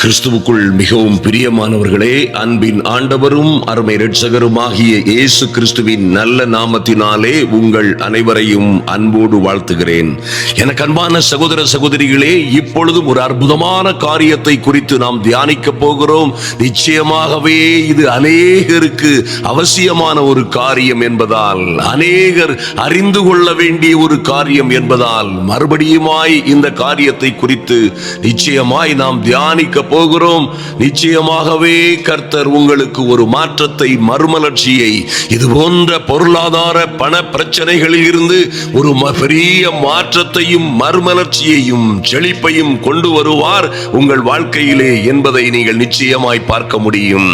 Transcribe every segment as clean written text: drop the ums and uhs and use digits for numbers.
கிறிஸ்துவுக்குள் மிகவும் பிரியமானவர்களே, அன்பின் ஆண்டவரும் அருமை இரட்சகருமாகிய இயேசு கிறிஸ்துவின் நல்ல நாமத்தினாலே உங்கள் அனைவரையும் அன்போடு வாழ்த்துகிறேன். எனக்கு அன்பான சகோதர சகோதரிகளே, இப்பொழுதும் ஒரு அற்புதமான காரியத்தை குறித்து நாம் தியானிக்க போகிறோம். நிச்சயமாகவே இது அநேகருக்கு அவசியமான ஒரு காரியம் என்பதால், அநேகர் அறிந்து கொள்ள வேண்டிய ஒரு காரியம் என்பதால், மறுபடியுமாய் இந்த காரியத்தை குறித்து நிச்சயமாய் நாம் தியானிக்க போகிறோம். நிச்சயமாகவே கர்த்தர் உங்களுக்கு ஒரு மாற்றத்தை, மறுமலர்ச்சியை, இது போன்ற பொருளாதார பண பிரச்சனைகளில் இருந்து ஒரு பெரிய மாற்றத்தையும் மறுமலர்ச்சியையும் செழிப்பையும் கொண்டு வருவார் உங்கள் வாழ்க்கையிலே என்பதை நீங்கள் நிச்சயமாய் பார்க்க முடியும்.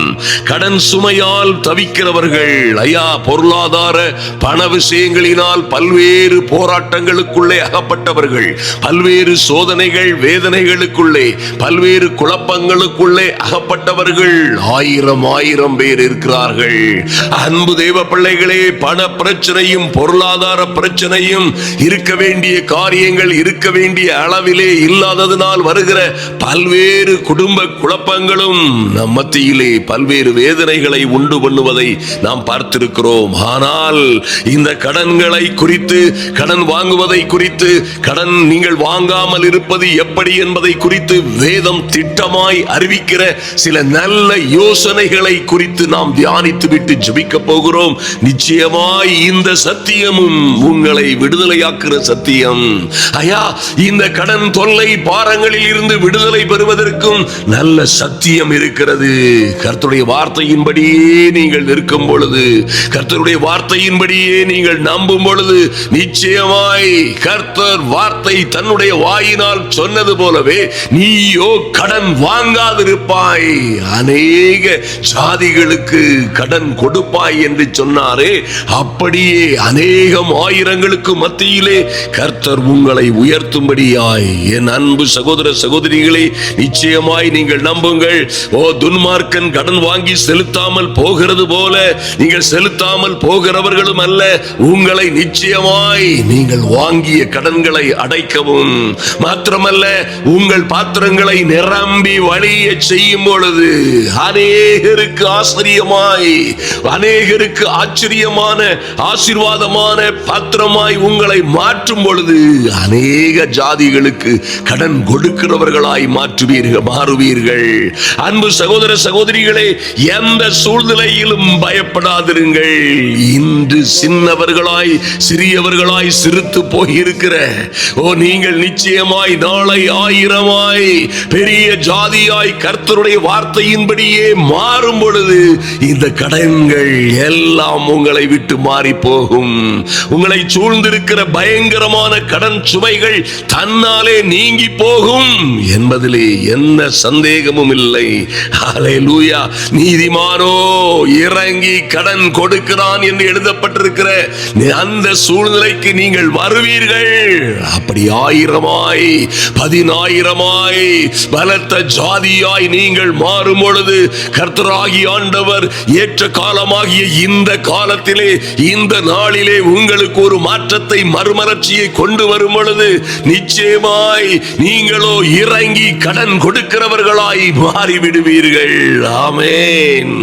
கடன் சுமையால் தவிக்கிறவர்கள், ஐயா, பொருளாதார பண விஷயங்களினால் பல்வேறு போராட்டங்களுக்குள்ளே அகப்பட்டவர்கள், பல்வேறு சோதனைகள் வேதனைகளுக்குள்ளே, பல்வேறு குழப்பங்களுக்குள்ளே அகப்பட்டவர்கள் ஆயிரம் பேர் இருக்கிறார்கள். அன்பு தேவ பிள்ளைகளே, பண பிரச்சனையும் பொருளாதார பிரச்சனையும் இருக்க வேண்டிய காரியங்கள் இருக்க வேண்டிய அளவிலே இல்லாததனால் வருகிற பல்வேறு குடும்ப குழப்பங்களும் நம் மத்தியிலே பல்வேறு வேதனைகளை உண்டு பண்ணுவதை நாம் பார்த்திருக்கிறோம். ஆனால் இந்த கடன்களை குறித்து, கடன் வாங்குவதை குறித்து, கடன் நீங்கள் வாங்காமல் இருப்பது எப்படி என்பதை குறித்து வேதம் திட்டமாய் அறிவிக்கிற சில நல்ல யோசனைகளை குறித்து நாம் தியானித்து விட்டு ஜெபிக்க போகிறோம். நிச்சயமாய் இந்த சத்தியமும் உங்களை விடுதலையாக்குற சத்தியம். ஐயா, இந்த கடன் தொல்லை பாரங்களில் இருந்து விடுதலை பெறுவதற்கும் நல்ல சத்தியம் இருக்கிறது. கர்த்தருடைய வார்த்தையின்படியே நீங்கள் நிற்கும் பொழுது, கர்த்தருடைய வார்த்தையின்படியே நீங்கள் நம்பும் பொழுது, நிச்சயமாய் கர்த்தர் வார்த்தை தன்னுடைய வாயினால் சொன்னது போலவே நீயோ கடன் வாங்காதிருப்பாய், அநேக ஜாதிகளுக்கு கடன் கொடுப்பாய் என்று சொன்னாரே, அப்படியே அநேகம் ஆயிரங்களுக்கு மத்தியிலே கர்த்தர் உங்களை உயர்த்தும்படியாய். என் அன்பு சகோதர சகோதரிகளே, நிச்சயமாய் நீங்கள் நம்புங்கள். ஓ, துன்மார்க்கன் கடன் வாங்கி செலுத்தாமல் போகிறது போல நீங்கள் செலுத்தாமல் போகிறவர்களும் அல்ல, உங்களை நிச்சயமாய் நீங்கள் வாங்கிய கடன்களை அடைக்கவும், மாத்திரமல்ல உங்கள் பாத்திரங்களை நிரம்பி வழிய செய்யும் பொழுது அநேகருக்கு ஆச்சரியமாய், அநேகருக்கு ஆச்சரியமான ஆசீர்வாதமான பாத்திரமாய் உங்களை மாற்றும் பொழுது அநேக ஜாதிகளுக்கு கடன் கொடுக்கிறவர்களாய் மாறுவீர்கள். அன்பு சகோதர சகோதரிகளே, எந்த சூழ்நிலையிலும் பயப்படாதிருங்கள். இன்று சின்னவர்களாய் சிறியவர்களாய் சிறுத்து போயிருக்கிற நீங்கள் நிச்சயமாய் நாளை ஆயிரமாய் பெரிய ஜாதியாய் கர்த்தருடைய வார்த்தையின்படியே மாறும் பொழுது இந்த கடன்கள் எல்லாம் உங்களை விட்டு மாறி போகும். உங்களை சூழ்ந்திருக்கிற பயங்கரமான கடன் சுமைகள் தன்னாலே நீங்கி போகும் என்பதிலே எந்த சந்தேகமும் இல்லை. ஹல்லேலூயா. நீதிமானோ இறங்கி கடன் கொடுக்கிறான் என்று எழுதப்பட்டிருக்கிற அந்த சூழ்நிலைக்கு நீங்கள் வருவீர்கள். அப்படி ஆயிரமாய் பதினாயிரமாய் பலத்த ஜாதியாய் நீங்கள் மாறும் பொழுது கர்த்தராகிய ஆண்டவர் ஏற்ற காலமாகிய இந்த காலத்திலே, இந்த நாளிலே உங்களுக்கு ஒரு மாற்றத்தை, மறுமலர்ச்சியை கொண்டு வரும் பொழுது நிச்சயமாய் நீங்களோ இறங்கி கடன் கொடுக்கிறவர்களாய் மாறிவிடுவீர்கள். ஆமென்.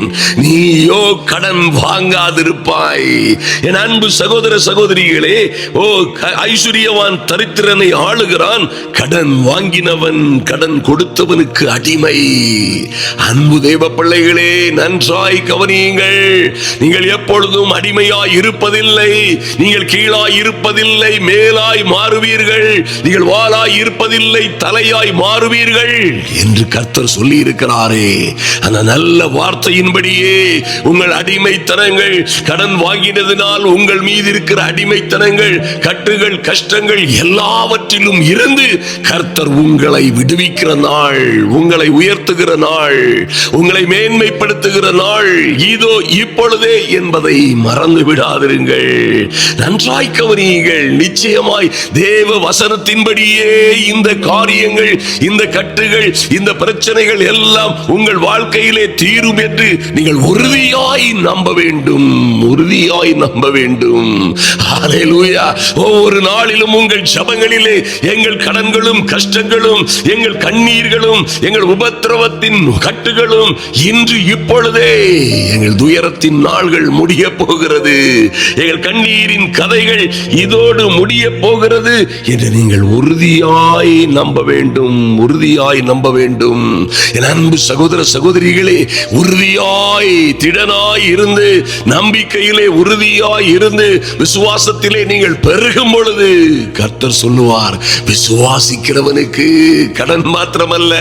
நீயோ கடன் வாங்காதிருப்பாய். என் அன்பு சகோதர சகோதரிகளே, ஓ, ஐஸ்வர்யவான் தரித்திரனை ஆளுகிறான், கடன் வாங்கினவன் கடன் கொடுத்தவனுக்கு அடிமை. அன்பு தேவ பிள்ளைகளே, நன்றாய் கவனியுங்கள். நீங்கள் எப்பொழுதும் அடிமையாய் இருப்பதில்லை, நீங்கள் கீழாய் இருப்பதில்லை, மேலாய் மாறுவீர்கள். நீங்கள் வாளாய் இருப்பதில்லை, தலையாய் மாறுவீர்கள் என்று கர்த்தர் சொல்லி இருக்கிறாரே. அந்த நல்ல வார்த்தையின்படியே உங்கள் அடிமைத்தனங்கள், கடன் வாங்கினதினால் உங்கள் மீது இருக்கிற அடிமைத்தனங்கள், கட்டுகள், கஷ்டங்கள் எல்லாவற்றிலும் இருந்து கர்த்தர் உங்களை விடுவிக்கிற நாள், உங்களை உயர்த்துகிற நாள், உங்களை மேன்மைப்படுத்துகிற நாள் இதோ இப்பொழுதே என்பதை மறந்து விடாதிருங்கள். நன்றாய் கவனியுங்கள். நிச்சயமாய் தேவ வசனத்தின்படியே இந்த காரியங்கள், இந்த கட்டுகள், இந்த பிரச்சனைகள் எல்லாம் உங்கள் வாழ்க்கையிலே தீரும் என்று நீங்கள் உறுதியாய் நம்ப வேண்டும், உறுதியாய் நம்ப வேண்டும். ஹல்லேலூயா. ஒவ்வொரு நாளிலும் உங்கள் ஜெபங்களிலே எங்கள் கடன்களும் கஷ்டங்களும் எங்கள் கண்ணீர்களும் எங்கள் உபத்திரவத்தின் கட்டுகளும் இன்று இப்பொழுதே எங்கள் துயரத்தின் நாள்கள் முடிய போகிறது, எங்கள் கண்ணீரின் கதைகள் இதோடு முடிய போகிறது என்று நீங்கள் உறுதியாய் நம்ப வேண்டும், உறுதியாய் நம்ப வேண்டும். என் அன்பு சகோதர சகோதரிகளே, உறுதியாய் திடனாய் இருந்து, நம்பிக்கையிலே உறுதியாய் இருந்து, விசுவாசத்திலே நீங்கள் பெருகும் பொழுது கர்த்தர் சொல்லுவார், விசுவாசிக்கிறவனுக்கு கடன் மாத்திரமல்ல,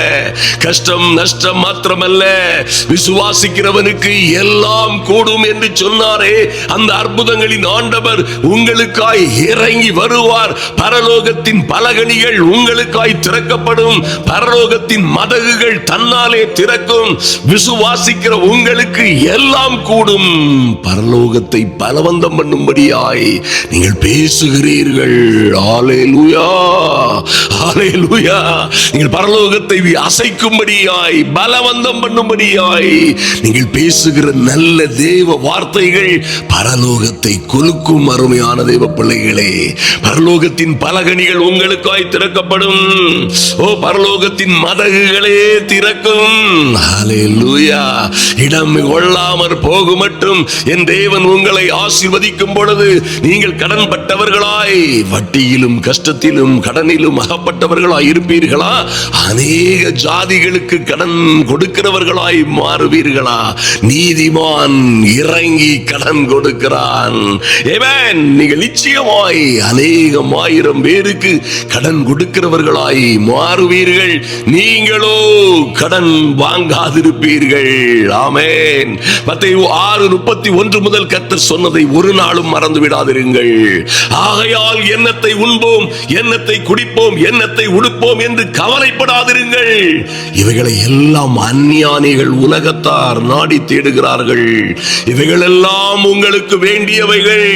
கஷ்டம் நஷ்டம் மாத்திரமல்ல, விசுவாசிக்கிறவனுக்கு எல்லாம் கூடும் என்று சொன்னாரே, அந்த அற்புதங்களின் ஆண்டவர் உங்களுக்காய் இறங்கி வருவார். பரலோகத்தின் பலகணிகள் உங்களுக்காய் திறக்கப்படும், பரலோகத்தின் மதகுகள் தன்னாலே திறக்கும். விசுவாசிக்கிற உங்களுக்கு எல்லாம் கூடும். பரலோகத்தை பலவந்தம் பண்ணும்படியாய் நீங்கள் பேசுகிறீர்கள். ஹல்லேலூயா, ஹல்லேலூயா. நீங்கள் பரலோகத்தை அசைக்கும்படியாய், பலவந்தம் பண்ணும்படியாய் நீங்கள் பேசுகிற நல்ல தேவ வார்த்தைகள் பரலோகத்தை குலுக்கும். அருமையான தேவ பிள்ளைகளே, பரலோகத்தின் பலகணிகள் உங்களுக்காய் திறக்கப்படும். ஓ, பரலோகத்தின் மதகுகளே திறக்கும். ஹல்லேலூயா. இடம் கொள்ளாமற் போகும் மட்டும் என் தேவன் உங்களை ஆசீர்வதிக்கும் பொழுது நீங்கள் கடன் பட்டவர்களாய், வட்டியிலும் கஷ்டத்திலும் கடனிலும் அகப்பட்டவர்களாய் இருப்பீர்களா? அநேக ஜாதிகளுக்கு கடன் கொடுக்கிறவர்களாய் மாறுவீர்களா? நீதிமான் இறங்கி கடன் கொடுக்கிறான். ஆமென். நீங்கள் நிச்சயமாய் அநேகம் ஆயிரம் பேருக்கு கடன் கொடுக்கிறவர்களாய் மாறுவீர்கள். நீங்களோ கடன் வாங்காதிருப்பீர்கள். ஆமென். மத்தேயு 6:31 முதல் கர்த்தர் சொன்னதை ஒரு நாளும் மறந்து விடாதிருங்கள். ஆகையால் என்னத்தை உண்போம், என்னத்தை குடிப்போம், என்னத்தை உடுப்போம் என்று கவலைப்படாதிருங்கள். இவைகளை எல்லாம் அஞ்ஞானிகள் உலகத்தார் நாடி தேடுகிறார்கள். இவைகள் எல்லாம் உங்களுக்கு வேண்டியவைகள்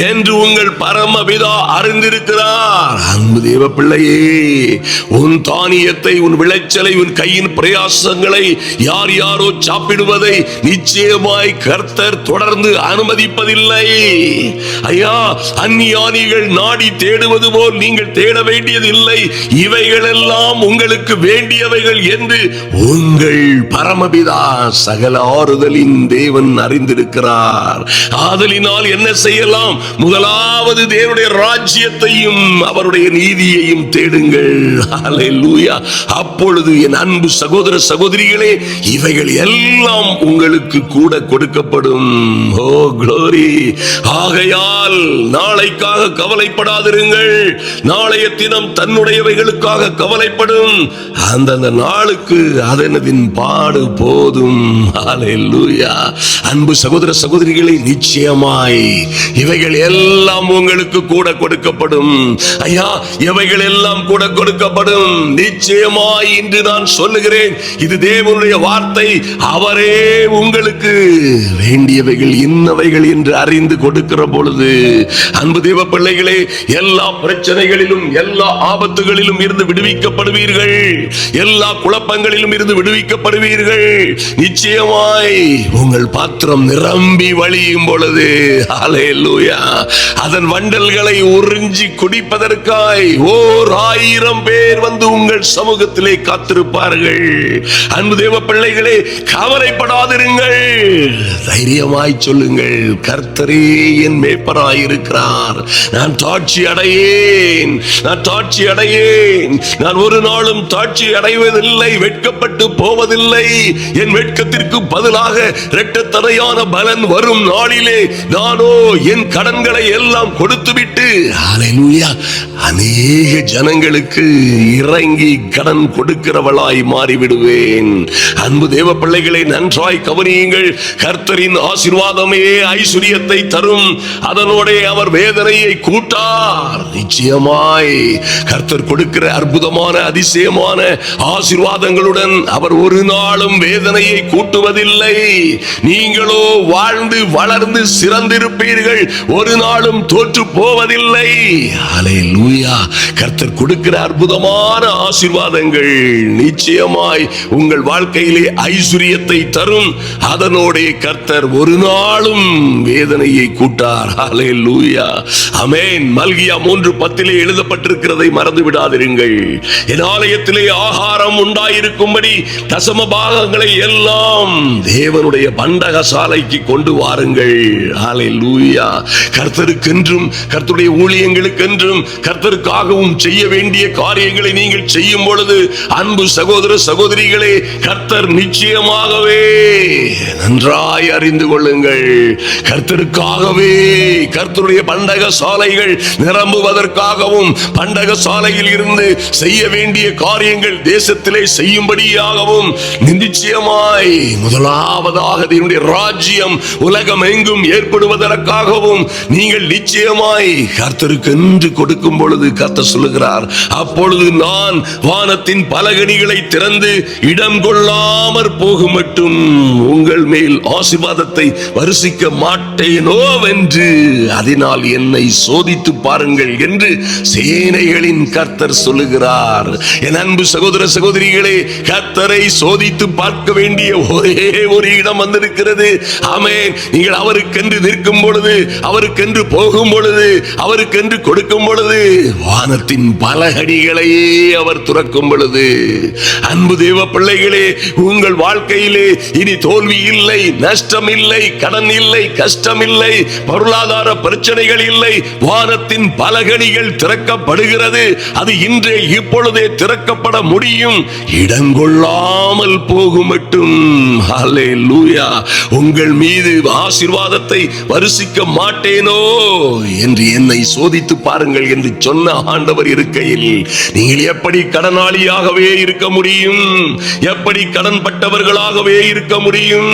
என்று உங்கள் பரமபிதா அறிந்திருக்கிறார். அன்பு தேவ பிள்ளையே, உன் தானியத்தை, உன் விளைச்சலை, உன் கையின் பிரயாசங்களை யார் யாரோ சாப்பிடுவதை நிச்சயமாய் கர்த்தர் தொடர்ந்து அனுமதிப்பதில்லை. ஐயா, அந்நியானிகள் நாடி தேடுவது போல் நீங்கள் தேட வேண்டியதில்லை. இவைகள் எல்லாம் உங்களுக்கு வேண்டியவைகள் என்று உங்கள் பரமபிதா சகல ஆறுதலின் தேவன் அறிந்திருக்கிறார். ஆதலினால் என்ன செய்யலாம்? முதலாவது தேவனுடைய ராஜ்யத்தையும் அவருடைய நீதியையும் தேடுங்கள். ஹல்லேலூயா. அப்பொழுது என் அன்பு சகோதர சகோதரிகளே, இவைகள் எல்லாம் உங்களுக்கு கூட கொடுக்கப்படும். ஓ க்ளோரி. ஆகையால் நாளைக்காக கவலைப்படாதிருங்கள். நாளைய தினம் தன்னுடையவைகளுக்காக கவலைப்படும். அந்தந்த நாளுக்கு அதனதின் பாடு போதும். ஹல்லேலூயா. அன்பு சகோதர சகோதரிகளே, நிச்சயமாய் இவைகள் எல்லாம் உங்களுக்கு கூட கொடுக்கப்படும். ஐயா, இவைகள் எல்லாம் கூட கொடுக்கப்படும். நிச்சயமாய் இன்று நான் சொல்லுகிறேன், இது தேவனுடைய வார்த்தை. அவரே உங்களுக்கு வேண்டியவைகள் இன்னவைகள் என்று அறிந்து கொடுக்கிற பொழுது, அன்பு தேவ பிள்ளைகளே, எல்லா பிரச்சனைகளிலும் எல்லா ஆபத்துகளிலும் இருந்து விடுவிக்கப்படுவீர்கள். எல்லா குழப்பங்களிலும் இருந்து விடுவிக்கப்படுவீர்கள். நிச்சயமாய் உங்கள் பாத்திரம் நிரம்பி வழியும் பொழுது, ஹல்லேலூயா, அதன் வண்டல்களை உறிஞ்சி குடிப்பதற்காய் 1000 பேர் வந்து உங்கள் சமூகத்திலே காத்திருப்பார்கள். அன்பு தேவ பிள்ளைகளே, கவலைப்படாதிருங்கள். தைரியமாய் சொல்லுங்கள், கர்த்தரே என் மேய்ப்பராயிருக்கிறார். நான் தாட்சி அடையேன், நான் தாட்சி அடையேன். நான் ஒரு நாளும் தாட்சி அடைவதில்லை, வெட்கப்பட்டு போவதில்லை. என் வெட்கத்திற்கு பதிலாக இரட்டத்தனையான பலன் வரும் நாளிலே நானோ என் கடன்களை எல்லாம் கொடுத்துவிட்டு, ஹல்லேலூயா, அநேக ஜனங்களுக்கு இறங்கி கடன் கொடுக்கிறவளாய் மாறிவிடுவேன். அன்பு தேவ பிள்ளைகளை நன்றாய் கவனியுங்கள். கர்த்தரின் ஆசீர்வாதமே ஐஸ்வரியத்தை தரும், அதனோட அவர் வேதனையை கூட்டார். நிச்சயமாய் கர்த்தர் கொடுக்கிற அற்புதமான அதிசயமான ஆசீர்வாதங்களுடன் அவர் ஒரு நாளும் வேதனையை கூட்டுவதில்லை. நீ நீங்களோ வாழ்ந்து வளர்ந்து சிறந்திருப்பீர்கள், ஒரு நாளும் தோற்று போவதில்லை. ஹல்லேலூயா. கர்த்தர் கொடுக்கிற அற்புதமான ஆசீர்வாதங்கள் நிச்சயமாய் உங்கள் வாழ்க்கையிலே ஐஸ்வரியத்தை தரும். அதனோட கர்த்தர் ஒரு நாளும் வேதனையை கூட்டார். ஹல்லேலூயா. ஆமென். மல்கியா 3:10 எழுதப்பட்டிருக்கிறதை மறந்து விடாதிருங்கள். என் ஆலயத்திலே ஆகாரம் உண்டாயிருக்கும்படி தசம பாகங்களை எல்லாம் தேவனுடைய பண்டகசாலைக்கு கொண்டு வாருங்கள். ஹல்லேலூயா. கர்த்தருக்கென்றும் கர்த்தருடைய ஊழியங்களுக்கென்றும் கர்த்தருக்காகவும் செய்ய வேண்டிய காரியங்களை நீங்கள் செய்யும் பொழுது அன்பு சகோதர சகோதரிகளே, கர்த்தர் நிச்சயமாகவே நன்றாய் அறிந்து கொள்ளுங்கள், கர்த்தருக்காகவே கர்த்தருடைய பண்டக சாலைகள் நிரம்புவதற்காகவும் பண்டக சாலையில் இருந்து செய்ய வேண்டிய காரியங்கள் தேசத்திலே செய்யும்படியாகவும் நிச்சயமாய் முதலாவதாக என்னுடைய ராஜ்யம் உலகம் எங்கும் ஏற்படுவதற்காகவும் நீங்கள் நிச்சயமாய் கர்த்தருக்கு என்று கொடுக்கும் பொழுது கர்த்தர் சொல்லுகிறார், அப்பொழுது நான் வானத்தின் பலகணிகளை திறந்து இடம் கொள்ளாமற் போகும் மட்டும் உங்கள் மேல் ஆசீர்வாதத்தை வருஷிக்க மாட்டேனோ என்று அதனால் என்னை சோதித்து பாருங்கள் என்று சேனைகளின் கர்த்தர் சொல்லுகிறார். என் அன்பு சகோதர சகோதரிகளே, கர்த்தரை சோதித்து பார்க்க வேண்டிய ஒரே ஒரு இடம் வந்திருக்கிறது. ஆமென். நீங்கள் அவருக்கென்று நிற்கும் பொழுது, அவருக்கென்று போகும் பொழுது, அவருக்கென்று கொடுக்கும் பொழுது, வானத்தின் பலகடிகளையே அவர் துறக்கும் பொழுது, அன்பு தேவ பிள்ளைகளே, உங்கள் வாழ்க்கையிலே இனி தோல்வி இல்லை, நஷ்டம் இல்லை, கடன் இல்லை, கஷ்டம் இல்லை, பொருளாதார பிரச்சனைகள் இல்லை. வானத்தின் பலகடிகள் திறக்கப்படுகிறது. அது இன்றே இப்பொழுதே திறக்கப்பட முடியும். இடங்கொள்ளாமல் போகும் மட்டும் ஹல்லேலூயா உங்கள் மீது ஆசீர்வாதத்தை வருஷிக்க மாட்டேனோ என்று என்னை சோதித்து பாருங்கள் என்று சொன்ன ஆண்டவர் இருக்கையில் நீங்கள் எப்படி கடனாளியாகவே இருக்க முடியும்? எப்படி கடன்பட்டவர்களாகவே இருக்க முடியும்?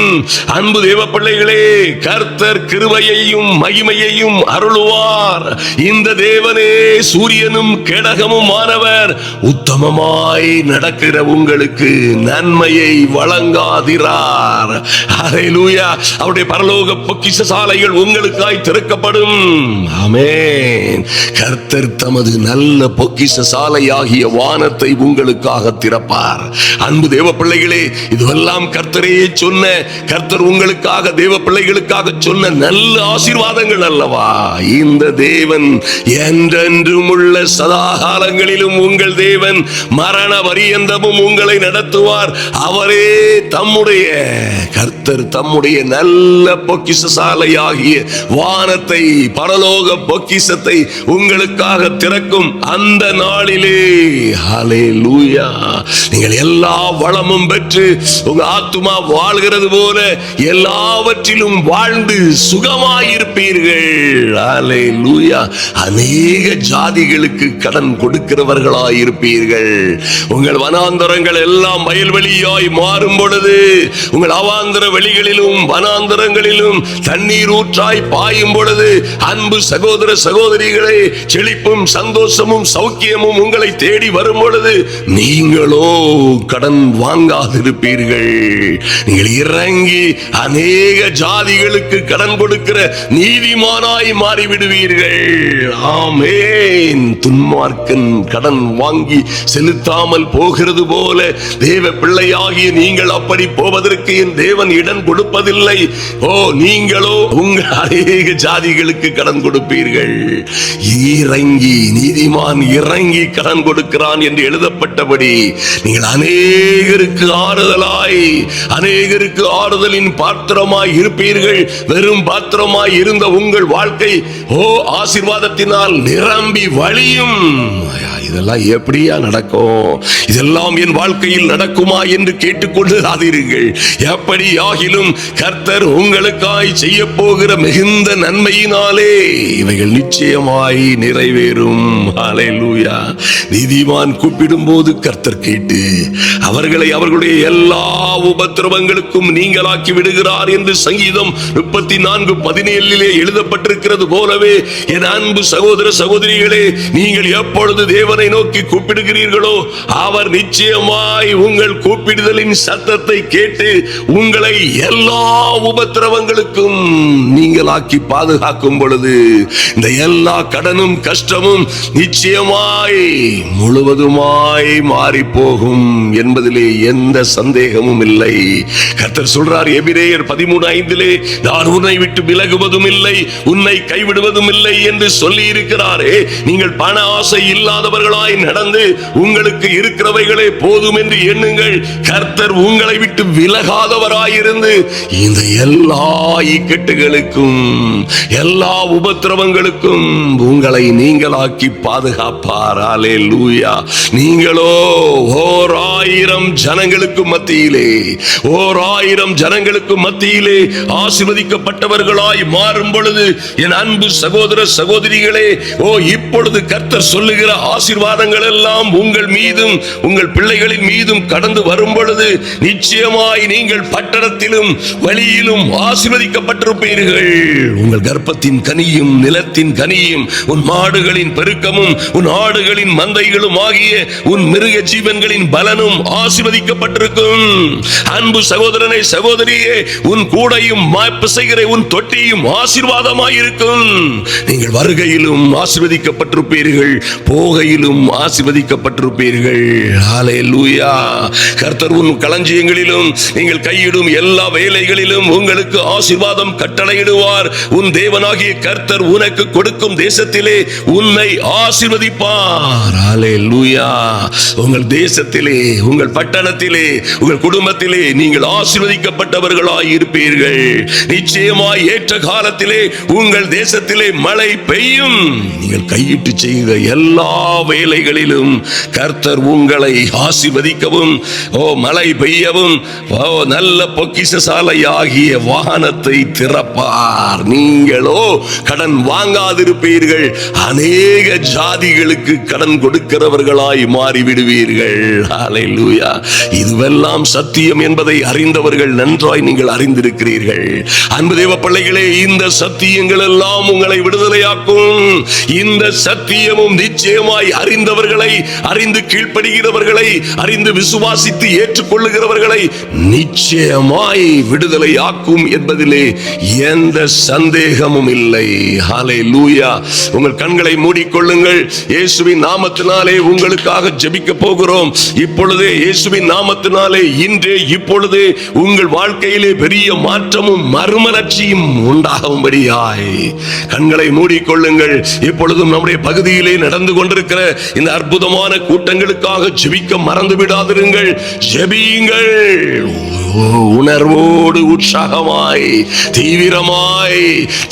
அன்பு தேவ பிள்ளைகளே, கர்த்தர் கிருபையையும் மகிமையையும் அருளுவார். இந்த தேவனே சூரியனும் கேடகமும் ஆனவர். உத்தமமாய் நடக்கிற உங்களுக்கு நன்மையை வழங்காதிரார். ஹல்லேலூயா. அவருடைய பரலோக பொக்கிஷ சாலைகள் உங்களுக்காய் திறக்கப்படும். ஆமென். கர்த்தர் தமது நல்ல பொக்கிஷ சாலையாகிய வானத்தை உங்களுக்காக திறப்பார். அன்பு தேவ பிள்ளைகளே, இதுவெல்லாம் கர்த்தரே சொன்ன, கர்த்தர் உங்களுக்காக தேவ பிள்ளைகளுக்காக சொன்ன நல்ல ஆசீர்வாதங்கள் அல்லவா? இந்த தேவன் என்றென்றும் உள்ள சதாகாலங்களிலும் உங்கள் தேவன், மரண பரியந்தமும் உங்களை நடத்துவார். அவரே தம்முடைய கர்த்தர் தம்முடைய நல்ல பொக்கிஷ சாலையாகிய வானத்தை, பரலோக பொக்கிஷத்தை உங்களுக்காக திறக்கும் அந்த நாளிலே ஹல்லேலூயா நீங்கள் எல்லா வளமும் பெற்று உங்க ஆத்துமா வாழ்கிறது போல எல்லாவற்றிலும் வாழ்ந்து சுகமாயிருப்பீர்கள். ஹல்லேலூயா. அநேக ஜாதிகளுக்கு கடன் கொடுக்கிறவர்களாயிருப்பீர்கள். உங்கள் வனாந்தரங்கள் எல்லாம் வயல்வெளியாய் மாறும் பொழுது, உங்கள் அவாந்தர வெளிகளிலும் வனாந்தரங்களிலும் தண்ணீர் ஊற்றாய் பாயும் பொழுது, அன்பு சகோதர சகோதரிகளே, செழிப்பும் சந்தோஷமும் சௌக்கியமும் உங்களை தேடி வரும் பொழுது நீங்களோ கடன் வாங்காதிருப்பீர்கள். நீங்கள் இறங்கி அநேக ஜாதிகளுக்கு கடன் கொடுக்கிற நீதிமானாய் மாறிவிடுவீர்கள். ஆமென். துன்மார்க்கன் கடன் வாங்கி செலுத்தாமல் போகிறது போல தேவ பிள்ளையாகிய நீங்கள் அப்படி போவதற்கு என் தேவன் இடம் கொடுப்பதில்லை. ஓ, நீங்களோ உங்கள் அநேக ஜாதிகளுக்கு கடன் கொடுப்பீர்கள். இறங்கி நீதிமான் இறங்கி கடன் கொடுக்கிறான் என்று எழுதப்பட்டபடி நீங்கள் அநேகருக்கு ஆறுதலாய், அநேகருக்கு ஆறுதலின் பாத்திரமாய் இருப்பீர்கள். வெறும் பாத்திரமாய் இருந்த உங்கள் வாழ்க்கை ஆசீர்வாதத்தினால் நிரம்பி வழியும். இதெல்லாம் எப்படியா நடக்கும்? இதெல்லாம் என் வாழ்க்கையில் நடக்குமா என்று கேட்டுக்கொள்ளாதீர்கள். எப்படி ஆகிலும் கர்த்தர் உங்களுக்காய் செய்ய போகிற மிகுந்த நன்மையினாலே இவைகள் நிச்சயமாய் நிறைவேறும். ஹல்லேலூயா. நீதிமான் கூப்பிடும் போது கர்த்தர் கேட்டு அவர்களை அவர்களுடைய எல்லா உபத்திரவங்களுக்கும் நீங்களாக்கி விடுகிறார் என்று சங்கீதம் 34:17 எழுதப்பட்டிருக்கிறது போலவே, என் அன்பு சகோதர சகோதரிகளே, நீங்கள் எப்பொழுது தேவனை எவனை நோக்கி கூப்பிடுகிறீர்களோ அவர் நிச்சயமாய் உங்கள் கூப்பிடுதலின் சத்தத்தை கேட்டு உங்களை எல்லா உபத்திரவங்களுக்கும் நீங்களாக்கி பாதுகாக்கும் பொழுது இந்த எல்லா கடனும் கஷ்டமும் நிச்சயமாய் முழுவதுமாய் மாறி போகும் என்பதிலே எந்த சந்தேகமும் இல்லை. கர்த்தர் சொல்றார் எபிரேயர் 13:5, நான் உன்னை விட்டு விலகுவதும் இல்லை, உன்னை கைவிடுவதும் இல்லை என்று சொல்லி இருக்கிறாரே. நீங்கள் பண ஆசை இல்லாதவர்களாய் நடந்து உங்களுக்கு இருக்கிறவைகளே போதும் என்று எண்ணுங்கள். கர்த்தர் உங்களை விட்டு விலகாதவராயிருந்து இந்த எல்லா இக்கட்டுகளுக்கும் எல்லா உபத்திரவங்களுக்கும் உங்களை நீங்களாக்கி பாதுகாப்பார். அல்லேலூயா. நீங்களோ 1000 ஜனங்களுக்கு மத்தியிலே 1000 ஜனங்களுக்கு மத்தியிலே ஆசீர்வதிக்கப்பட்டவர்களாய் மாறும் பொழுது என் அன்பு சகோதர சகோதரிகளே, இப்பொழுது கர்த்தர் சொல்லுகிற ஆசீர்வாதங்கள் எல்லாம் உங்கள் மீதும் உங்கள் பிள்ளைகளின் மீதும் கடந்து வரும் பொழுது நிச்சயமாய் நீங்கள் பட்டணத்திலும் வழியிலும் ஆசீர்வதிக்கப்பட்டிருப்பீர்கள். உங்கள் கர்ப்பத்தின் கனியும் நிலத்தின் கனியும் உன் மாடுகளின் பெருக்கமும் உன் ஆடுகளின் மந்தைகளும் ஆகிய உன் மிருக ஜீவன்களின் பலனும் ஆசீர்வதிக்கப்பட்டிருக்கும். அன்பு சகோதரனை சகோதரியே, உன் கூடையும் பிசைகிற உன் தொட்டியும் ஆசீர்வாதமாயிருக்கும். நீங்கள் வருகையிலும் ஆசீர்வதிக்கப்பட்டிருப்பீர்கள், போகையிலும் ஆசீர்வதிக்கப்பட்டிருப்பீர்கள். ஹல்லேலூயா. கர்த்தர் உன் களஞ்சியங்களிலும் நீங்கள் கையிடும் எல்லா வேலைகளிலும் உங்களுக்கு ஆசீர்வாதம் கட்டளையிடுவார். உன் தேவனாகிய கர்த்தர் உனக்கு கொடுக்கும் தேசத்திலே உன்னை ஆசீர்வதிப்பார். ஹல்லேலூயா. உங்கள் தேசத்திலே, உங்கள் பட்டணத்திலே, உங்கள் குடும்பத்திலே நீங்கள் ஆசீர்வதிக்கப்பட்டவர்களாய் இருப்பீர்கள். நிச்சயமாய் ஏற்ற காலத்திலே உங்கள் தேசத்திலே மழை பெய்யும். நீங்கள் கையிட்டு செய்த எல்லா வேலைகளிலும் கர்த்தர் உங்களை ஆசீர்வதிக்கவும் மழை பெய்யவும் நல்ல பொக்கிஷசாலை ஆகிய வாகனத்தை திறப்பார். நீங்களோ கடன் வாங்காதிருப்பீர்கள், அநேக ஜாதிகளுக்கு கடன் கொடுக்கிறவர்களாய் மாறிவிடுவீர்கள். ஹல்லேலூயா. இதுவெல்லாம் சத்தியம் என்பதை அறிந்தவர்கள் நன்றாய் நீங்கள் அறிந்திருக்கிறீர்கள். அன்பு தேவ பிள்ளைகளே, இந்த சத்தியங்கள் எல்லாம் உங்களை விடுதலையாக்கும். இந்த சத்தியமும் நிச்சயமாய் அறிந்தவர்களை, அறிந்து கீழ்ப்படுகிறவர்களை, அறிந்து விசுவாசித்து ஏற்றுக்கொள்ளுகிறவர்களை நிச்சயமாய் விடுதலையாக்கும் என்பதிலே எந்த சந்தேகமும் இல்லை. ஹல்லேலூயா. உங்கள் கண்களை மூடிக்கொள்ளுங்கள். இயேசுவின் நாமத்தினாலே உங்களுக்காக ஜெபிக்க போகிறோம். இப்பொழுதே இயேசுவின் நாமத்தினாலே இன்றே இப்பொழுதே உங்கள் வாழ்க்கையிலே பெரிய மாற்றமும் மறுமலர்ச்சியும் உண்டாகும்படியாய் கண்களை மூடிக்கொள்ளுங்கள். இப்பொழுதும் நம்முடைய பகுதியிலே நடந்து கொண்டிருக்கிற இந்த அற்புதமான கூட்டங்களுக்காக ஜெபிக்க மறந்து விடாதிருங்கள். ஜெபியுங்கள். உணர்வோடு உற்சாகமாய் தீவிரமாய்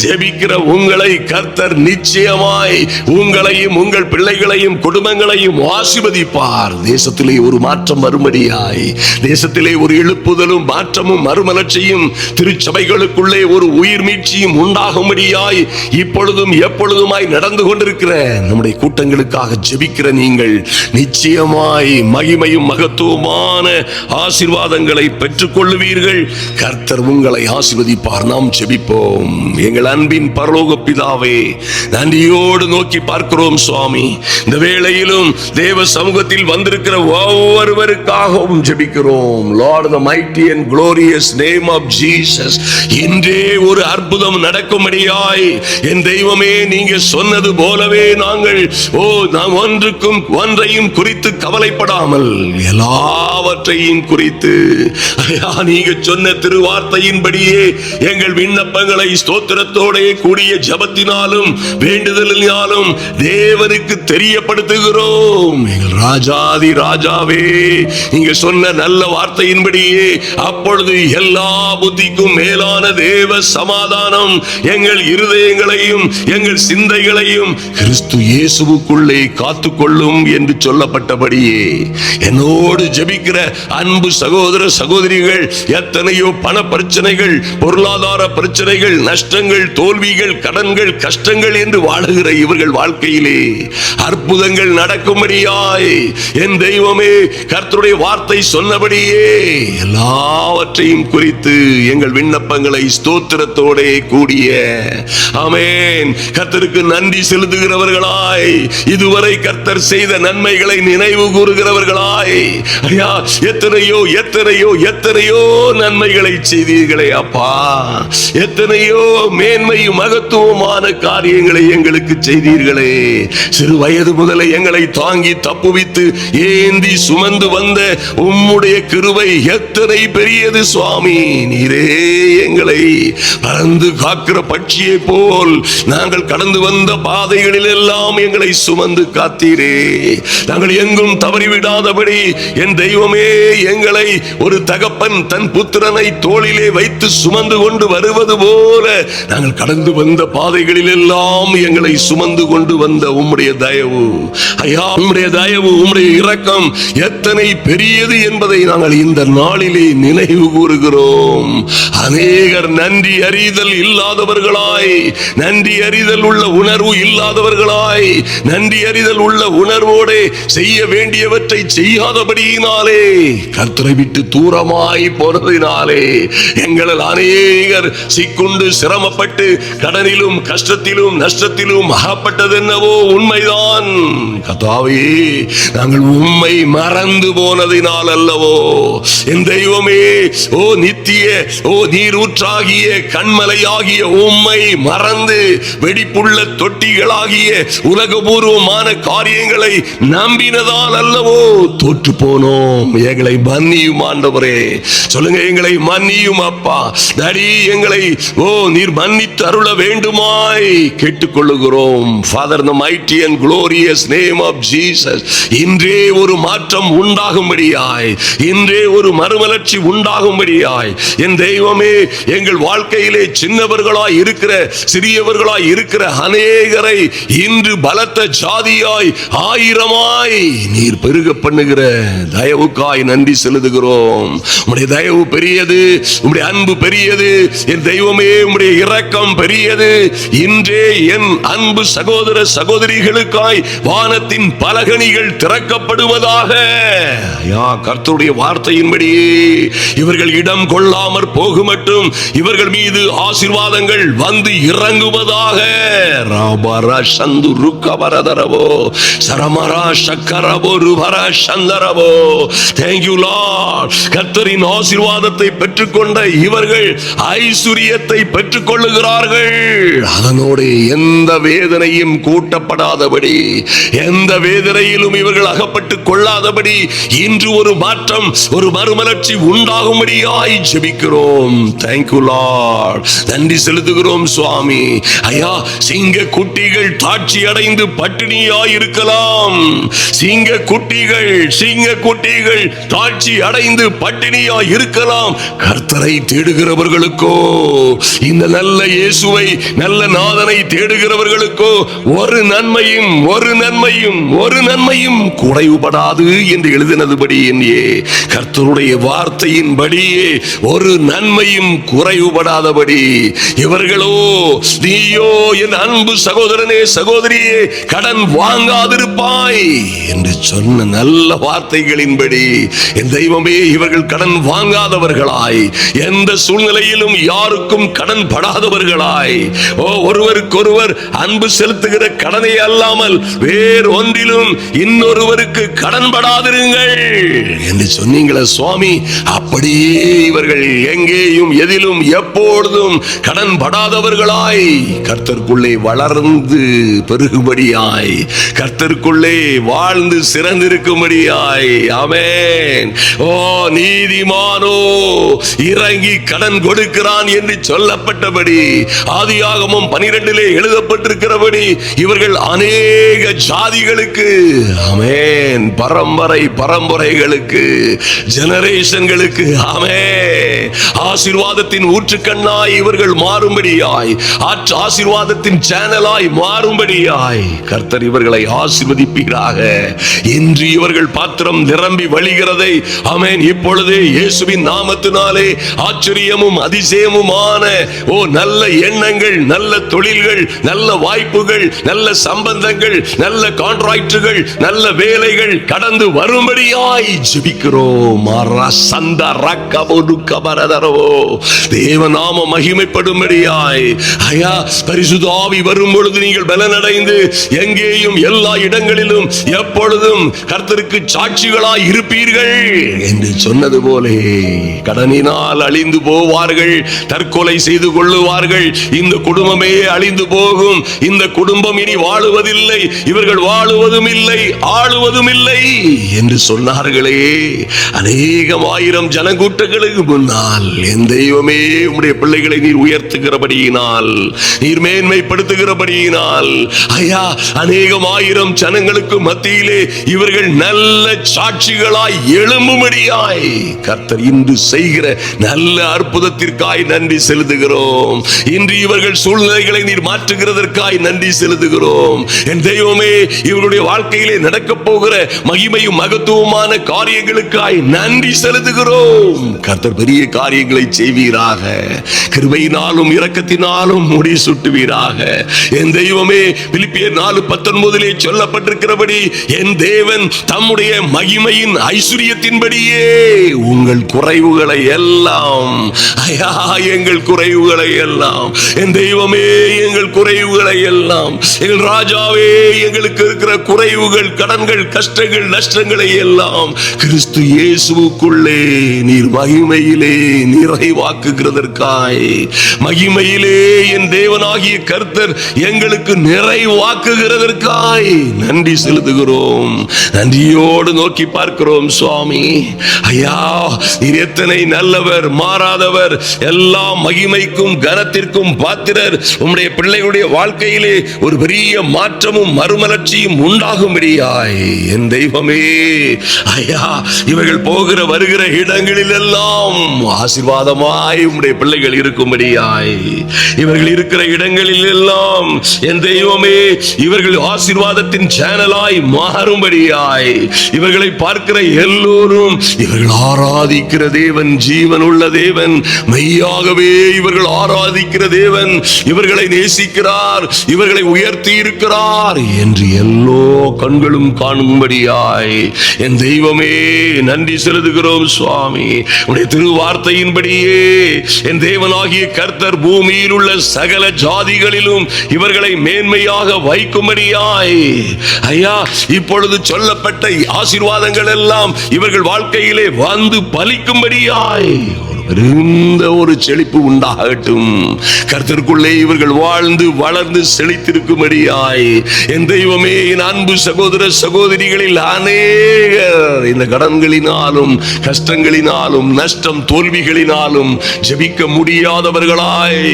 ஜெபிக்கிற உங்களை கர்த்தர் நிச்சயமாய் உங்களையும் உங்கள் பிள்ளைகளையும் குடும்பங்களையும் ஆசீர்வதிப்பார். தேசத்திலே ஒரு மாற்றம் வரும்படியாய், தேசத்திலே ஒரு எழுப்புதலும் மாற்றமும் மறுமலர்ச்சியும் திருச்சபைகளுக்குள்ளே ஒரு உயிர் மீட்சியும் உண்டாகும்படியாய் இப்பொழுதும் எப்பொழுதுமாய் நடந்து கொண்டிருக்கிற நம்முடைய கூட்டங்களுக்காக ஜெபிக்கிற நீங்கள் நிச்சயமாய் மகிமையும் மகத்துவமான ஆசீர்வாதங்களை பெற்றுக் கொள்ளுவீர்கள். கர்த்தர் உங்களை ஆசீர்வதிப்பார். நாம் ஜெபிப்போம். எங்கள் அன்பின் பரலோக பிதாவே, நன்றியோடு நோக்கி பார்க்கிறோம் சுவாமி. இந்த வேளையிலும் தேவ சமூகத்தில் வந்திருக்கிற ஒவ்வொருவருக்காகவும் ஜெபிக்கிறோம். Lord, the mighty and glorious name of Jesus, இன்றே ஒரு அற்புதம் நடக்கும்படியாய் என் தெய்வமே, நீங்க சொன்னது போலவே நாங்கள் நாம் ஒன்றையும் குறித்து கவலைப்படாமல் எல்லாவற்றையும் குறித்து நீங்க சொன்ன திருவார்த்தையின்படியே எங்கள் விண்ணப்பங்களை ஸ்தோத்திரத்தோட கூடிய ஜபத்தினாலும் வேண்டுதலினாலும் தேவனுக்கு தெரியப்படுத்துகிறோம். எங்கள் ராஜாதி ராஜாவே, நீங்க சொன்ன நல்ல வார்த்தையின்படியே அப்பொழுது எல்லா புத்திக்கும் மேலான தேவ சமாதானம் எங்கள் இருதயங்களையும் எங்கள் சிந்தைகளையும் கிறிஸ்து இயேசுவுக்குள்ளே காத்துக்கொள்ளும் என்று சொல்லப்பட்டபடியே என்னோடு ஜெபிக்கிற அன்பு சகோதர சகோதரிகள் போராட்டங்கள், எத்தனையோ பண பிரச்சனைகள், பொருளாதார பிரச்சனைகள், நஷ்டங்கள், தோல்விகள், கடன்கள், கஷ்டங்கள் என்று வாழுகிற இவர்கள் வாழ்க்கையிலே அற்புதங்கள் நடக்கும்படியாய் என் தெய்வமே கர்த்தருடைய வார்த்தை சொன்னபடியே எல்லாவற்றையும் குறித்து எங்கள் விண்ணப்பங்களை ஸ்தோத்திரத்தோட கூடிய ஆமென் கர்த்தருக்கு நன்றி செலுத்துகிறவர்களாய், இதுவரை கர்த்தர் செய்த நன்மைகளை நினைவு கூறுகிறவர்களாய், ஐயா எத்தனையோ எத்தனையோ எத்தனையோ நன்மைகளை செய்தீர்களே அப்பா, எத்தனையோ மேன்மையும் மகத்துவமான காரியங்களை எங்களுக்கு செய்தீர்களே. சிறு வயது முதலே எங்களை தாங்கி தப்புவித்து ஏந்தி சுமந்து வந்த உம்முடைய கிருபை எத்தனை பெரியது சுவாமி. நீரே எங்களை பறந்து காக்கிற பட்சியை போல் நாங்கள் கடந்து வந்த பாதைகளில் எல்லாம் எங்களை சுமந்து காத்தீரே. நாங்கள் எங்கும் தவறிவிடாதபடி என் தெய்வமே எங்களை ஒரு தகப்பன் தன் புத்திரனை தோளிலே வைத்து சுமந்து கொண்டு வருவது போல நாங்கள் கடந்து வந்த பாதைகளில் எல்லாம் எங்களை சுமந்து கொண்டு வந்த உம்முடைய தயவு, ஐயா உம்முடைய தயவு, உம்முடைய இரக்கம் எத்தனை பெரியது என்பதை நாங்கள் இந்த நாளிலே நினைவு கூறுகிறோம். அநேகர் நன்றி அறிதல் இல்லாதவர்களாய், நன்றி அறிதல் உள்ள உணர்வு இல்லாதவர்களாய், நன்றி அறிதல் உள்ள உணர்வோடு செய்ய வேண்டியவற்றை செய்யாதபடியினாலே, கர்த்தரை விட்டு தூரமாய் போனதினாலே எங்களில் அநேகர் சிக்குண்டு சிரமப்பட்டு கடனிலும் கஷ்டத்திலும் நஷ்டத்திலும் அகப்பட்டது என்னவோ உண்மைதான். கர்த்தாவே நாங்கள் உம்மை மறந்து போனதினால் அல்லவோ என் தெய்வமே, ஓ நித்திய ஓ நீரூற்றாகிய கண்மலையாகிய உம்மை மறந்து வெடிப்புள்ள தொட்டிகளாகிய உலகபூர்வமான காரியங்களை நம்பினதால் அல்லவோ தோற்று போனோம். எங்களை மன்னியும் ஆண்டவரே, சொல்லுங்க எங்களை மன்னியும் அப்பா. டாடி எங்களை ஓ நீர் மன்னித்து அருள வேண்டுமாய் கேட்டுக்கொள்ளுகிறோம். Father, in the mighty and glorious name of Jesus, இன்றே ஒரு மாற்றம் உண்டாகும்படியாய், இன்றே ஒரு மறுமலர்ச்சி உண்டாகும்படியாய் என் தெய்வமே எங்கள் வாழ்க்கையிலே சின்னவர்களாய் இருக்கிற சிறியவர்களாய் இருக்கிற அநேகரை இன்று பலத்த ஜாதியாய் ஆயிரமாய் நீர் பெருக பண்ணுகிற தயவுக்காய் நன்றி செலுத்துகிறோம். உம்முடைய தயவு பெரியது, உம்முடைய அன்பு பெரியது என் தெய்வமே, உம்முடைய இரக்கம் பெரியது. இன்றே என் அன்பு சகோதர சகோதரிகளுக்காய் வானத்தின் பலகணிகள் திறக்கப்படுவதாக. கர்த்தருடைய வார்த்தையின்படி இவர்கள் இடம் கொள்ளாமற் போகுமட்டும் இவர்கள் மீது ஆசீர்வாதங்கள் வந்து இறங்குவதாக. ராபரா சந்து ருக்கபரதரவோ சரமரா சக்கரபோ ருபரா சந்தரவோ. Thank you Lord. கர்த்தரின் ஆசீர்வாதத்தை பெற்றுக்கொண்ட இவர்கள் ஐஸ்வரியத்தை பெற்றுக் கொள்ளுகிறார்கள். அதனோடு எந்த வேதனையும் கூட்டப்படாதபடி, எந்த வேதனையிலும் இவர்கள் அகப்பட்டுக் கொள்ளாதபடி இன்று ஒரு மாற்றம், ஒரு மறுமலர்ச்சி உண்டாகும்படியாய் ஜெபிக்கிறோம். Thank you Lord. நன்றி செலுத்துகிறோம் சுவாமி. ஐயா சிங்க குட்டிகள் தாட்சி அடைந்து பட்டினியாய் இருக்கலாம். சிங்க குட்டிகள் தாட்சி அடைந்து பட்டினியாய் இருக்கலாம். கர்த்தரை தேடுகிறவர்களுக்கோ, இந்த நல்ல இயேசுவை நல்ல நாதனை தேடுகிறவர்களுக்கோ ஒரு நன்மையும் குறைவுபடாது என்று எழுதினதுபடி என்னே கர்த்தருடைய வார்த்தையின்படியே ஒரு நன்மையும் குறைவுபடாதபடி இவர்களோ, நீயோ என் அன்பு சகோதரனே சகோதரியே கடன் வாங்காதிருப்பாய் என்று சொன்ன நல்ல வார்த்தைகளின்படி என் தெய்வமே இவர்கள் கடன் வாங்காதவர்களாய், எந்த சூழ்நிலையிலும் யாருக்கும் கடன் படாதவர்களாய், ஒருவருக்கொருவர் அன்பு செலுத்துகிற கடனை அல்லாமல் வேறு ஒன்றிலும் இன்னொருவருக்கு கடன் படாதிருங்கள் என்று சொன்னீங்களே சுவாமி. அப்படியே இவர்கள் எங்கேயும் எதிலும் எப்பொழுதும் கடன் படாதவர்களாய் கர்த்தருக்குள்ளே வளர்ந்து பெருகும்படியாய், கர்த்தருக்குள்ளே வாழ்ந்து சிறந்திருக்கும்படியாய். ஆமென். ஓ நீதிமானோ இறங்கி கடன் கொடுக்கிறான் என்று சொல்லப்பட்டபடி ஆதியாகமம் 12 எழுதப்பட்டிருக்கிறபடி இவர்கள் அநேக ஜாதிகளுக்கு, ஆமென், பரம்பரைகளுக்கு, ஜெனரேஷன்களுக்கு, ஆமென், ஆசீர்வாதத்தின் ஊற்றுக்கண்ணாய் இவர்கள் மாறும்படியாய், ஆசீர்வாதத்தின் சேனலாய் மாறும்படியாய் கர்த்தர் இவர்களை ஆசீர்வதிப்பீராக. இன்று இவர்கள் பாத்திரம் நிரம்பி வழிகிறதை ஆமென் இப்பொழுதே இயேசுவின் நாமத்தினாலே ஆச்சரியமும் அதிசயமுமான நல்ல எண்ணங்கள், நல்ல தொழில்கள், நல்ல வாய்ப்புகள், நல்ல சம்பந்தங்கள், நல்ல கான்ட்ராக்டுகள், நல்ல வேலைகள் கடந்து வரும்படியாய் ஜெபிக்கிறோம். தேவநாம மகிமைப்படும்படியாய் ஐயா பரிசுத்த ஆவி வரும் பொழுது நீங்கள் பலனடைந்து எங்கேயும் எல்லா இடங்களிலும் எப்பொழுதும் கர்த்தருக்கு சாட்சிகளாய் இருப்பீர்கள் என்று சொன்னது போலே கடனினால் அழிந்து போவார்கள், தற்கொலை செய்து கொள்ளுவார்கள், இந்த குடும்பமே அழிந்து போகும், இந்த குடும்பம் இனி வாழுவதில்லை, இவர்கள் வாழுவதும் இல்லை, ஆளுவதும் இல்லை என்று சொன்னார்களே. அநேகம் ஆயிரம் ஜனக்கூட்டங்களுக்கு முன்னால் என் தெய்வமே உம்முடைய பிள்ளைகளை நீர் உயர்த்துகிறபடியினால், நீர் மேன்மைப்படுத்துகிறபடியினால் ஐயா அநேகம் ஆயிரம் ஜனங்களுக்கு மத்தியிலே இவர்கள் நல்ல சாட்சிகளாய் எழும்பும்படியாய் கர்த்தர் இன்று செய்கிற நல்ல அற்புதத்திற்காய் நன்றி செலுத்துகிறோம். இன்று இவர்கள் சூழ்நிலைகளை நீர் மாற்றுகிறதற்காய் நன்றி செலுத்துகிறோம். என் தெய்வமே இவருடைய வாழ்க்கையிலே நடக்க போகிற மகிமையும் மகத்துவமான காரியங்களுக்காய் நன்றி செலுத்துகிறோம். கர்த்தர் பெரிய காரியங்களை செய்வீராக, கிருபையினாலும் இரக்கத்தினாலும் முடி சுட்டுவீராக. என் தெய்வமே பிலிப்பியர் 4:19 சொல்லப்பட்டிருக்கிறபடி என் தேவன் தம்முடைய மகிமையின் ஐஸ்வரியத்தின்படியே உங்கள் குறைவுகளை எல்லாம் ஐயா எங்கள் குறைவுகளை எல்லாம் என் தெய்வமே எங்கள் குறைவுகளை எல்லாம் எங்கள் ராஜாவே எங்களுக்கு இருக்கிற குறைவுகள், கடன்கள், கஷ்டங்கள், நஷ்டங்களை எல்லாம் கிறிஸ்து இயேசுவுக்குள்ளே நீர் மகிமையிலே நிறைவாக்குகிறதற்காய், மகிமையிலே என் தேவனாகிய கர்த்தர் எங்களுக்கு நிறைவாக்குகிறதற்காய் நன்றி செலுத்துகிறோம். நன்றியோடு நோக்கி பார்க்கிறோம் சுவாமி. ஐயா நீர் எத்தனை நல்லவர், மாறாதவர், எல்லா மகிமைக்கும் கனத்திற்கும் பாத்திரர். உம்முடைய பிள்ளைகளுடைய வாழ்க்கையிலே ஒரு பெரிய மாற்றமும் மறுமலர்ச்சியும் உண்டாகும்படியாய் என் தெய்வமே ஐயா இவர்கள் போகிற வருகிற இடங்களில் எல்லாம் ஆசீர்வாதமாய் உம்முடைய பிள்ளைகள் இருக்கும்படியாய், இவர்கள் இருக்கிற இடங்களில் எல்லாம் என் தெய்வமே இவர்கள் ஆசீர்வாதத்தின் சேனலாய் மாறும்படியாய் இவர்களை பார்க்கிற எல்லோரும் இவர்கள் ஆராதிக்கிற தேவன் ஜீவன் உள்ள தேவன், மெய்யாகவே இவர்கள் ஆராதிக்கிற தேவன் இவர்களை நேசிக்கிறார், இவர்களை உயர்த்தி இருக்கிறார் என்று எல்லோ கண்களும் காணும்படியாய் என் தெய்வமே நன்றி செலுத்துகிறோம் சுவாமி. உடைய திருவார்த்தையின்படியே என் தேவனாகிய கர்த்தர் பூமியில் உள்ள சகல ஜாதிகளிலும் இவர்களை மேன்மையாக வைக்கும்படியாய் ஐயா இப்பொழுது சொல்லப்பட்ட ஆசீர்வாதங்கள் எல்லாம் இவர்கள் வாழ்க்கையிலே வந்து பலிக்கும்படியாய் இருந்த ஒரு செழிப்பு உண்டாகட்டும். கர்த்தருக்குள்ளே இவர்கள் வாழ்ந்து வளர்ந்து செழித்திருக்கும்படியாய் என் தெய்வமே என் அன்பு சகோதர சகோதரிகளில் அநேகர் இந்த கடன்களினாலும் கஷ்டங்களினாலும் நஷ்டம் தோல்விகளினாலும் ஜெபிக்க முடியாதவர்களாய்,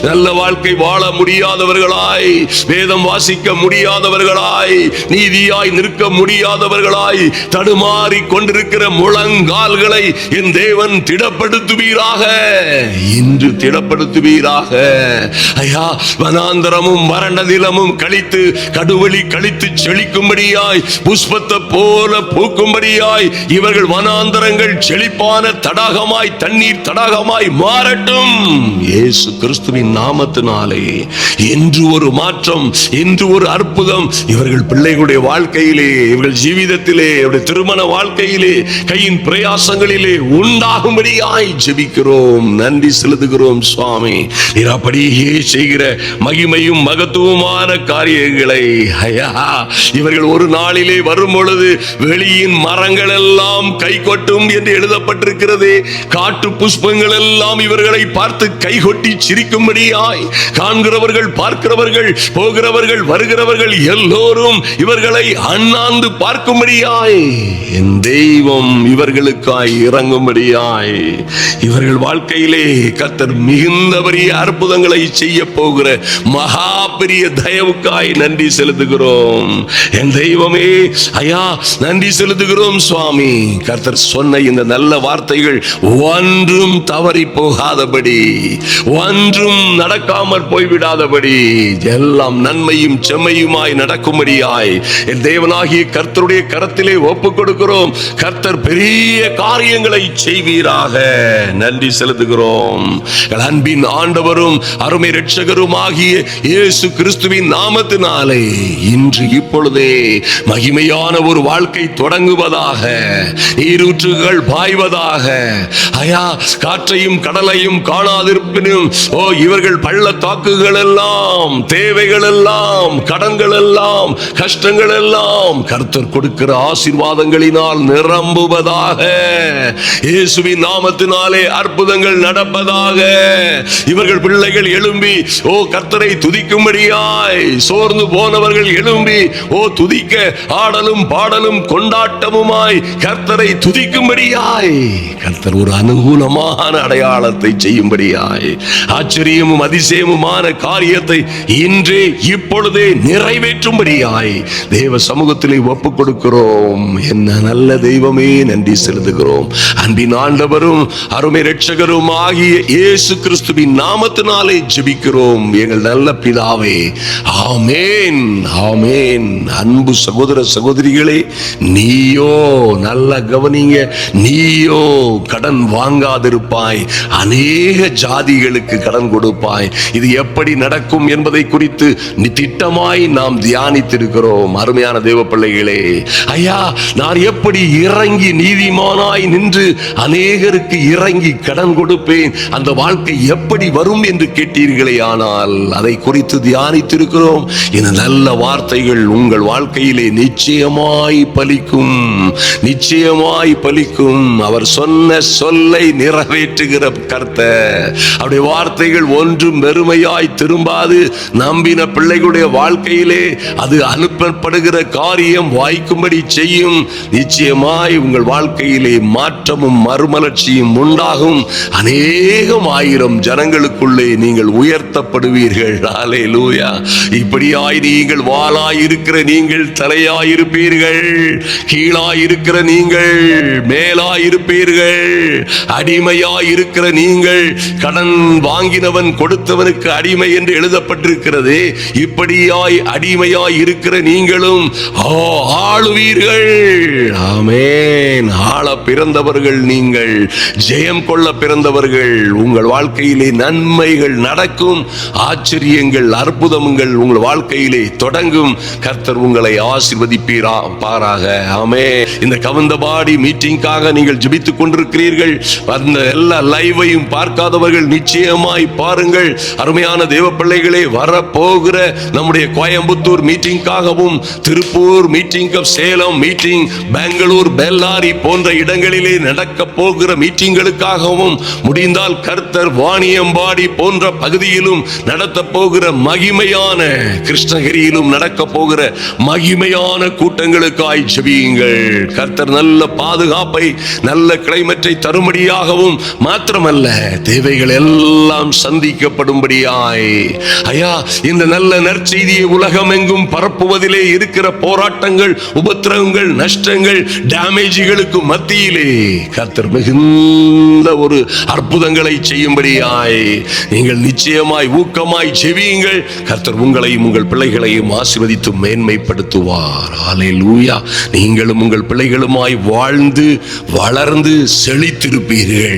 நல்ல வாழ்க்கை வாழ முடியாதவர்களாய், வேதம் வாசிக்க முடியாதவர்களாய், நீதியாய் நிற்க முடியாதவர்களாய் தடுமாறி கொண்டிருக்கிற முழங்கால்களை என் தேவன் திடப்படுத்துவீராக, இன்று திடப்படுத்துவீராக. ஐயா வனாந்தரமும் வறண்ட நிலமும் கழித்து கடுவெளி கழித்து செழிக்கும்படியாய் புஷ்பத்தை போல பூக்கும்படியாய் இவர்கள் வனாந்தரங்கள் செழிப்பான தடாகமாய் தண்ணீர் தடாகமாய் மாறட்டும் இயேசு கிறிஸ்துவின் நாமத்தினாலே. இன்று ஒரு மாற்றம், இன்று ஒரு அற்புதம் இவர்கள் பிள்ளைகளுடைய வாழ்க்கையிலே, இவர்கள் ஜீவிதத்திலே, திருமண வாழ்க்கையிலே, கையின் பிரயாசங்களிலே உண்டாகும்படியாய் ஜெபிக்கிறோம். நன்றி செலுத்துகிறோம் சுவாமி. நீர் அப்படியே செய்கிற மகிமையும் மகத்துவமான காரியங்களை ஐயா இவர்கள் ஒரு நாளிலே வரும் பொழுது வெளியின் மரங்கள் எல்லாம் கை கொட்டும் என்று எழுதப்பட்டிருக்கிறது. காட்டு புஷ்பங்கள் எல்லாம் இவர்களை பார்த்து கைகொட்டி சிரிக்கும்படியாய் காண்கிறவர்கள், பார்க்கிறவர்கள், போகிறவர்கள், வருகிறவர்கள் எல்லோரும் இவர்களை அண்ணாந்து பார்க்கும்படியாய் என் தெய்வம் இவர்களுக்காய் இறங்கும்படியாய் இவர்கள் வாழ்க்கையிலே கர்த்தர் மிகுந்த பெரிய அற்புதங்களை செய்ய போகிற மகா பெரிய தயவுக்காய் நன்றி செலுத்துகிறோம். என் தெய்வமே ஐயா, நன்றி செலுத்துகிறோம் சுவாமி. கர்த்தர் சொன்ன இந்த நல்ல வார்த்தைகள் ஒன்றும் தவறி போகாதபடி, ஒன்றும் நடக்காமற் போய்விடாதபடி, எல்லாம் நன்மையும் செம்மையுமாய் நடக்கும்படியாய் என் தேவனாகிய கர்த்தருடைய கரத்திலே ஒப்புக் கொடுக்கிறோம். கர்த்தர் பெரிய காரியங்களை செய்வீராக. நன்றி செலுத்துகிறோம். அன்பின் ஆண்டவரும் அருமை இரட்சகரும் ஆகிய இயேசு கிறிஸ்துவின் நாமத்தினாலே இன்று இப்பொழுதே மகிமையான ஒரு வாழ்க்கை தொடங்குவதாக, நீரூற்றுகள் பாய்வதாக. ஐயா, காற்றையும் கடலையும் காணாதிருப்பினும் இவர்கள் பள்ளத்தாக்குகள் எல்லாம், தேவைகள் எல்லாம், கடன்கள் எல்லாம், கஷ்டங்கள் எல்லாம் கர்த்தர் கொடுக்கிற ஆசீர்வாதங்களினால் நிரம்புவதாக. இயேசுவின் நாமத்தினாலே அற்புதங்கள் நடப்பதாக. இவர்கள் பிள்ளைகள் எழும்பி கர்த்தரை துதிக்கும்படியாய், சோர்ந்து போனவர்கள் எழும்பி துதிக்க ஆடலும் பாடலும் கொண்டாட்டமுமாய் கர்த்தரை துதிக்கும்படியாய் கர்த்தர் ஒரு அனுகூலமான அடையாளத்தை செய்யும்படியாய், ஆச்சரியமும் அதிசயமுமான காரியத்தை இன்றே இப்பொழுதே நிறைவேற்றும்படியாய் தேவ சமூகத்திலே ஒப்புக் கொடுக்கிறோம். என்ன நல்ல தெய்வமே, நன்றி செலுத்துகிறோம். அன்பின் ஆண்டவரும் அருமை இரட்சகரும் ஆகிய இயேசு கிறிஸ்துவின் நாமத்தினாலே ஜெபிக்கிறோம் எங்கள் நல்ல பிதாவே. ஆமென், ஆமென். அன்பு சகோதர சகோதரிகளே, நீயோ நல்ல கவனிங்க, நீயோ கடன் வாங்காதிருப்பாய், அநேக ஜாதிகளுக்கு கடன் கொடுப்பாய். இது எப்படி நடக்கும் என்பதை குறித்து திட்டமாய் நாம் தியானித்திருக்கிறோம். அருமையான தேவ பிள்ளைகளே, ஐயா, நான் எப்படி இறங்கி நீதிமானாய் நின்று அநேகருக்கு இறங்கி கடன் கொடுப்பேன், அந்த வாழ்க்கை எப்படி வரும் என்று கேட்டீர்களே. ஆனால் அதை குறித்து தியானித்திருக்கிறோம். இந்த நல்ல வார்த்தைகள் உங்கள் வாழ்க்கையிலே நிச்சயமாய் பலிக்கும், நிச்சயமாய் பலிக்கும். அவர் சொன்ன சொல்லை நிறைவேற்றுகிற கர்த்தர். அவருடைய வார்த்தைகள் ஒன்றும் வெறுமையாய் திரும்பாது. நம்பின பிள்ளைகளுடைய வாழ்க்கையிலே அது அனுப்பப்படுகிற காரியம் வாய்க்கும்படி செய்யும். நிச்சயமாய் உங்கள் வாழ்க்கையிலே மாற்றமும் மறுமலர்ச்சியும் உண்டாகும். அநேகம் ஆயிரம் ஜனங்களுக்குள்ளே நீங்கள் உயர்த்தப்படுவீர்கள். அல்லேலூயா. இப்படியாய் நீங்கள் வாளாயிருக்கிற நீங்கள் தலையாயிருப்பீர்கள், கீழாயிருக்கிற நீங்கள் மேலாயிருப்பீர்கள், அடிமையாயிருக்கிற நீங்கள் கடன் வாங்கினவன் கொடுத்தவனுக்கு அடிமை என்று எழுதப்பட்டிருக்கிறது. இப்படியாய் அடிமையாய் இருக்கிற நீங்களும் ஆளுவீர்கள். ஆமென். ஆள பிறந்தவர்கள் நீங்கள், ஜெயம் கொள்ள பிறந்தவர்கள். உங்கள் வாழ்க்கையிலே நன்மைகள் நடக்கும், ஆச்சரியங்கள் அற்புதங்கள் உங்கள் வாழ்க்கையிலே தொடங்கும். கர்த்தர் உங்களை ஆசீர்வதிப்பாராக. ஆமென். இந்த கவுந்தபாடி மீட்டிங்காக நீங்கள் ஜெபித்துக் கொண்டிருக்கிறீர்கள். அந்த எல்லா லைவையும் பார்க்காதவர்கள் நிச்சயமாய் பாருங்கள். அருமையான தேவ பிள்ளைகளே, வரப்போகிற நம்முடைய கோயம்புத்தூர் மீட்டிங்காகவும், திருப்பூர் மீட்டிங், சேலம் மீட்டிங், பெங்களூர், பெல்லாரி போன்ற இடங்களிலே நடக்க போகிற மீட்டிங்களுக்காகவும், முடிந்தால் கர்த்தர் வாணியம்பாடி போன்ற பகுதியிலும் நடத்த போகிற மகிமையான, கிருஷ்ணகிரியிலும் நடக்க போகிற மகிமையான கூட்டங்களுக்காய் ஜெபியுங்கள். கர்த்தர் நல்ல பாதுகாப்பை, நல்ல கிளைமேட்டை தரும்படியாகவும், மாத்திரமல்ல தேவைகள் எல்லாம் சந்திக்கப்படும்படியாய், ஐயா, இந்த நல்ல நற்செய்தியை உலகம் எங்கும் பரப்புவதிலே இருக்கிற போராட்டங்கள், உபத்திரவங்கள், நஷ்டங்கள், டேமேஜ்களுக்கு மத்தியிலே கர்த்தர் மிகுந்த ஒரு அற்புதங்களை செய்யும்படியாய் நீங்கள் நிச்சயமாய் ஊக்கமாய் ஜெபியுங்கள். கர்த்தர் உங்களையும் உங்கள் பிள்ளைகளையும் ஆசீர்வதித்து மேன்மைப்படுத்துவார். அல்லேலூயா. நீங்களும் உங்கள் பிள்ளைகளுமாய் வாழ்ந்து வளர்ந்து செழித்திருப்பீர்கள்.